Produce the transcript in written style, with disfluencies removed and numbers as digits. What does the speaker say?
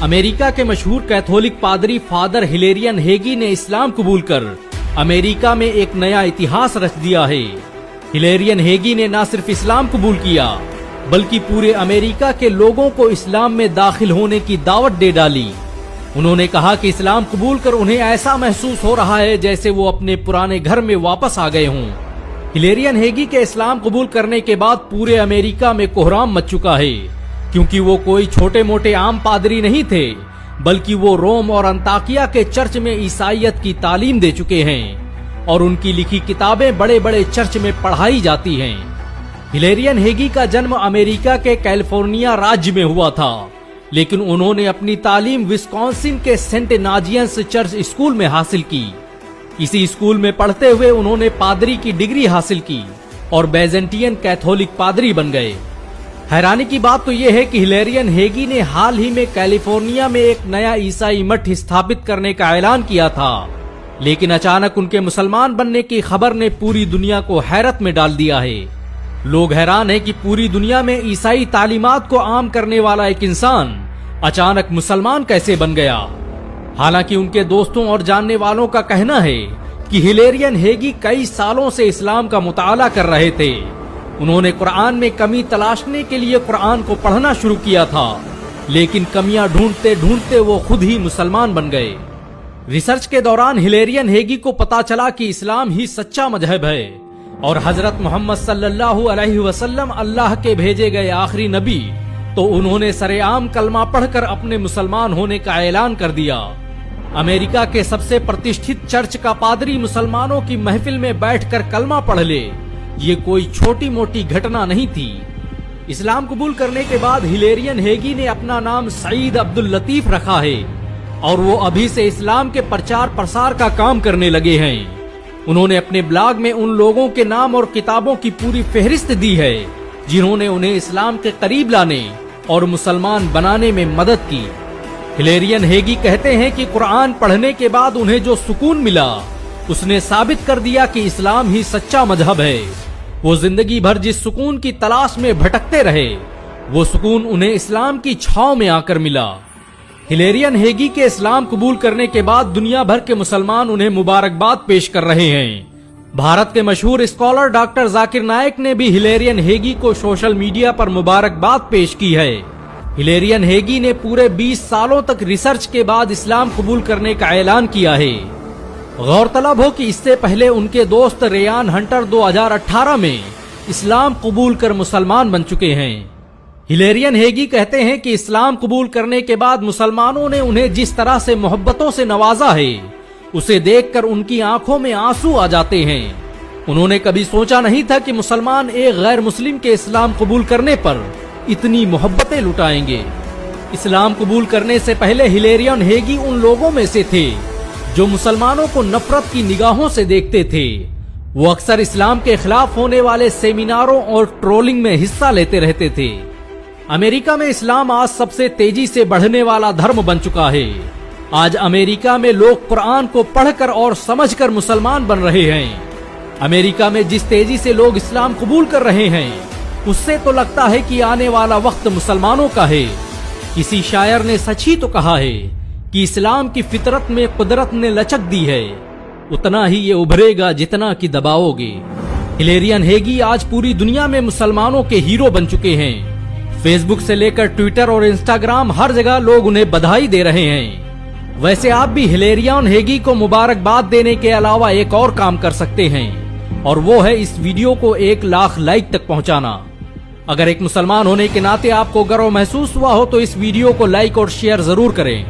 America के मशहूर Catholic पादरी फादर हिलेरियन हेगी ने इस्लाम कबूल कर अमेरिका में एक नया इतिहास रच दिया है। हिलेरियन हेगी ने न सिर्फ इस्लाम कबूल किया बल्कि पूरे अमेरिका के लोगों को इस्लाम में दाखिल होने की दावत दे डाली। उन्होंने कहा कि इस्लाम कबूल कर उन्हें ऐसा महसूस हो रहा है जैसे वो अपने पुराने घर में वापस आ गए हों। हिलेरियन हेगी के इस्लाम कबूल करने के बाद पूरे अमेरिका में कोहराम मच चुका है, क्योंकि वो कोई छोटे मोटे आम पादरी नहीं थे, बल्कि वो रोम और अंताकिया के चर्च में ईसाईयत की तालीम दे चुके हैं और उनकी लिखी किताबें बड़े बड़े चर्च में पढ़ाई जाती हैं। हिलेरियन हेगी का जन्म अमेरिका के कैलिफोर्निया राज्य में हुआ था, लेकिन उन्होंने अपनी तालीम विस्कॉन्सिन के सेंट नाजियंस चर्च स्कूल में हासिल की। इसी स्कूल में पढ़ते हुए उन्होंने पादरी की डिग्री हासिल की और बैजेंटियन कैथोलिक पादरी बन गए। हैरानी की बात तो यह है कि हिलेरियन हेगी ने हाल ही में कैलिफोर्निया में एक नया ईसाई मठ स्थापित करने का ऐलान किया था, लेकिन अचानक उनके मुसलमान बनने की खबर ने पूरी दुनिया को हैरत में डाल दिया है। लोग हैरान हैं कि पूरी दुनिया में ईसाई तालीमात को आम करने वाला एक इंसान अचानक मुसलमान कैसे बन गया। हालांकि उनके दोस्तों और जानने वालों का कहना है कि हिलेरियन हेगी कई सालों से इस्लाम का मुताला कर रहे थे। उन्होंने कुरान में कमी तलाशने के लिए कुरान को पढ़ना शुरू किया था, लेकिन कमियां ढूंढते ढूंढते वो खुद ही मुसलमान बन गए। रिसर्च के दौरान हिलेरियन हेगी को पता चला कि इस्लाम ही सच्चा मजहब है और हजरत मोहम्मद सल्लल्लाहु अलैहि वसल्लम अल्लाह के भेजे गए आखिरी नबी, तो उन्होंने सरेआम कलमा पढ़कर अपने मुसलमान होने का ऐलान कर दिया। अमेरिका के सबसे प्रतिष्ठित चर्च का पादरी मुसलमानों की महफिल में बैठकर कलमा पढ़ ले, ये कोई छोटी मोटी घटना नहीं थी। इस्लाम कबूल करने के बाद हिलेरियन हेगी ने अपना नाम सईद अब्दुल लतीफ रखा है और वो अभी से इस्लाम के प्रचार प्रसार का काम करने लगे हैं। उन्होंने अपने ब्लॉग में उन लोगों के नाम और किताबों की पूरी फहरिस्त दी है जिन्होंने उन्हें इस्लाम के करीब लाने और मुसलमान बनाने में मदद की। हिलेरियन हेगी कहते हैं कि कुरान पढ़ने के बाद उन्हें जो सुकून मिला उसने साबित कर दिया कि इस्लाम ही सच्चा मजहब है। वो जिंदगी भर जिस सुकून की तलाश में भटकते रहे, वो सुकून उन्हें इस्लाम की छांव में आकर मिला। हिलेरियन हेगी के इस्लाम कबूल करने के बाद दुनिया भर के मुसलमान उन्हें मुबारकबाद पेश कर रहे हैं। भारत के मशहूर स्कॉलर डॉक्टर जाकिर नायक ने भी हिलेरियन हेगी को सोशल मीडिया पर मुबारकबाद पेश की है। हिलेरियन हेगी ने पूरे 20 सालों तक रिसर्च के बाद इस्लाम कबूल करने का ऐलान किया है। गौरतलब हो कि इससे पहले उनके दोस्त रेयान हंटर 2018 में इस्लाम कबूल कर मुसलमान बन चुके हैं। हिलेरियन हेगी कहते हैं कि इस्लाम कबूल करने के बाद मुसलमानों ने उन्हें जिस तरह से मोहब्बतों से नवाजा है, उसे देखकर उनकी आंखों में आंसू आ जाते हैं। उन्होंने कभी सोचा नहीं था कि मुसलमान एक गैर मुस्लिम के इस्लाम कबूल करने पर इतनी मोहब्बतें लुटाएंगे। इस्लाम कबूल करने से पहले हिलेरियन हेगी उन लोगों में से थे जो मुसलमानों को नफरत की निगाहों से देखते थे। वो अक्सर इस्लाम के खिलाफ होने वाले सेमिनारों और ट्रोलिंग में हिस्सा लेते रहते थे। अमेरिका में इस्लाम आज सबसे तेजी से बढ़ने वाला धर्म बन चुका है। आज अमेरिका में लोग कुरान को पढ़कर और समझकर मुसलमान बन रहे हैं। अमेरिका में जिस तेजी से लोग इस्लाम कबूल कर रहे हैं, उससे तो लगता है कि आने वाला वक्त मुसलमानों का है। किसी शायर ने सच ही तो कहा है कि इस्लाम की फितरत में कुदरत ने लचक दी है, उतना ही ये उभरेगा जितना कि दबाओगे। हिलेरियन हेगी आज पूरी दुनिया में मुसलमानों के हीरो बन चुके हैं। फेसबुक से लेकर ट्विटर और इंस्टाग्राम, हर जगह लोग उन्हें बधाई दे रहे हैं। वैसे आप भी हिलेरियन हेगी को मुबारकबाद देने के अलावा एक और काम कर सकते हैं, और वो है इस वीडियो को 1 लाख लाइक तक पहुंचाना। अगर एक मुसलमान होने के नाते आपको गर्व महसूस हुआ हो तो इस वीडियो को लाइक और शेयर जरूर करें।